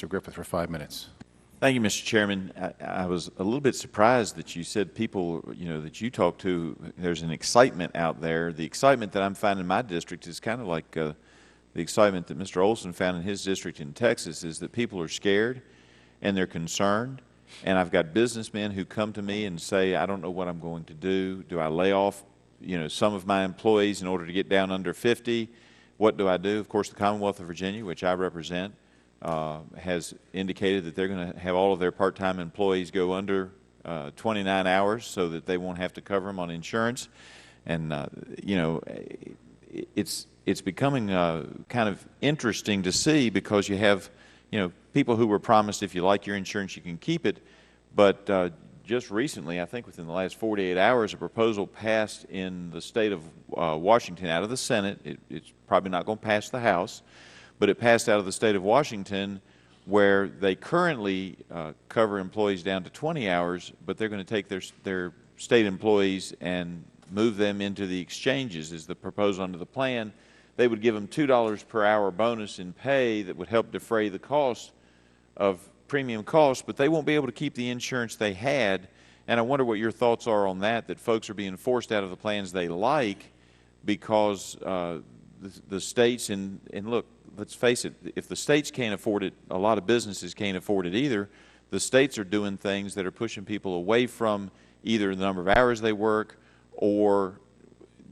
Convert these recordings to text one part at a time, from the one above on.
Mr. Griffith for 5 minutes. Thank you, Mr. Chairman. I was a little bit surprised that you said people, that you talk to, there's an excitement out there. The excitement that I'm finding in my district is kind of like the excitement that Mr. Olson found in his district in Texas, is that people are scared and they're concerned. And I've got businessmen who come to me and say, I don't know what I'm going to do. Do I lay off, some of my employees in order to get down under 50? What do I do? Of course, the Commonwealth of Virginia, which I represent, has indicated that they're going to have all of their part-time employees go under 29 hours so that they won't have to cover them on insurance. And, it's becoming kind of interesting to see, because you have, people who were promised if you like your insurance you can keep it. But just recently, I think within the last 48 hours, a proposal passed in the state of Washington out of the Senate. It's probably not going to pass the House, but it passed out of the state of Washington, where they currently cover employees down to 20 hours, but they're going to take their state employees and move them into the exchanges, is the proposal under the plan. They would give them $2 per hour bonus in pay that would help defray the cost of premium costs, but they won't be able to keep the insurance they had. And I wonder what your thoughts are on that folks are being forced out of the plans they like because the states, and look, let's face it, if the states can't afford it, a lot of businesses can't afford it either. The states are doing things that are pushing people away from either the number of hours they work or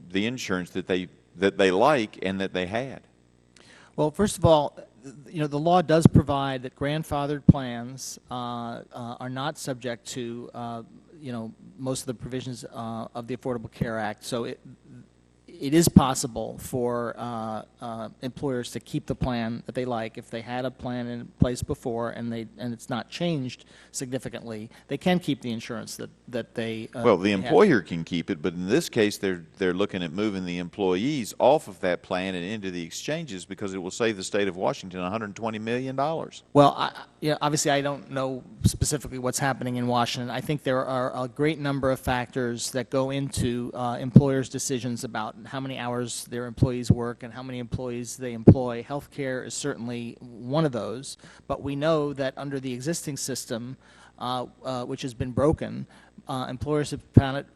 the insurance that they like and that they had. Well, first of all, the law does provide that grandfathered plans are not subject to most of the provisions of the Affordable Care Act. So it is possible for employers to keep the plan that they like. If they had a plan in place before and it's not changed significantly, they can keep the insurance that they well, the employer can keep it, but in this case they're looking at moving the employees off of that plan and into the exchanges, because it will save the state of Washington $120 million. Well, obviously I don't know specifically what's happening in Washington. I think there are a great number of factors that go into employers' decisions about how many hours their employees work and how many employees they employ. Healthcare is certainly one of those, but we know that under the existing system, which has been broken, employers have found it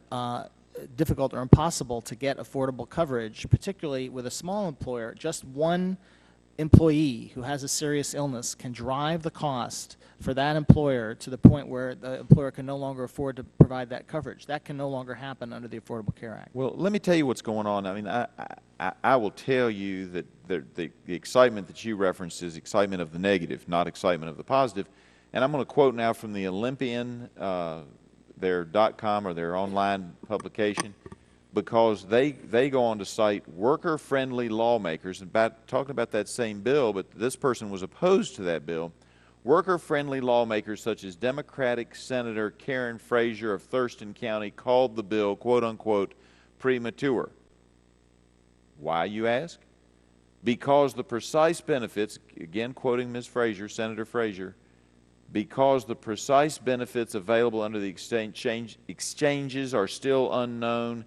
difficult or impossible to get affordable coverage, particularly with a small employer. Just one employee who has a serious illness can drive the cost for that employer to the point where the employer can no longer afford to provide that coverage. That can no longer happen under the Affordable Care Act. Well, let me tell you what's going on. I mean, I will tell you that the excitement that you referenced is excitement of the negative, not excitement of the positive. And I'm going to quote now from the Olympian, their .com or their online publication, because they go on to cite worker-friendly lawmakers, talking about that same bill, but this person was opposed to that bill. Worker-friendly lawmakers such as Democratic Senator Karen Frazier of Thurston County called the bill, quote-unquote, premature. Why, you ask? Because the precise benefits, again quoting Ms. Frazier, Senator Frazier, because the precise benefits available under the exchanges are still unknown.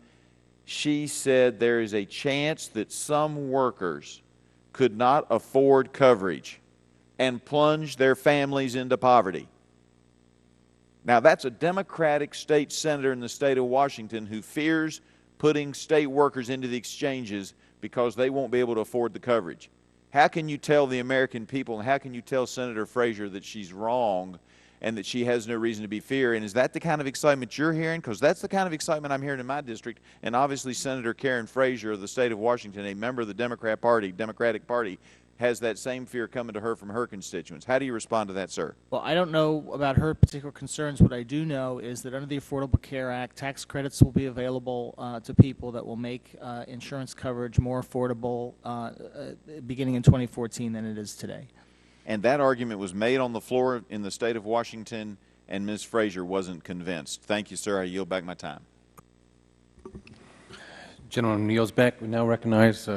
She said there is a chance that some workers could not afford coverage and plunge their families into poverty. Now, that's a Democratic state senator in the state of Washington who fears putting state workers into the exchanges because they won't be able to afford the coverage. How can you tell the American people, and how can you tell Senator Frazier that she's wrong and that she has no reason to be feared? And is that the kind of excitement you're hearing? Because that's the kind of excitement I'm hearing in my district. And obviously Senator Karen Frazier of the state of Washington, a member of the Democratic Party, has that same fear coming to her from her constituents. How do you respond to that, sir? Well, I don't know about her particular concerns. What I do know is that under the Affordable Care Act, tax credits will be available to people that will make insurance coverage more affordable beginning in 2014 than it is today. And that argument was made on the floor in the state of Washington, and Ms. Frazier wasn't convinced. Thank you, sir. I yield back my time. Gentleman yields back. We now recognize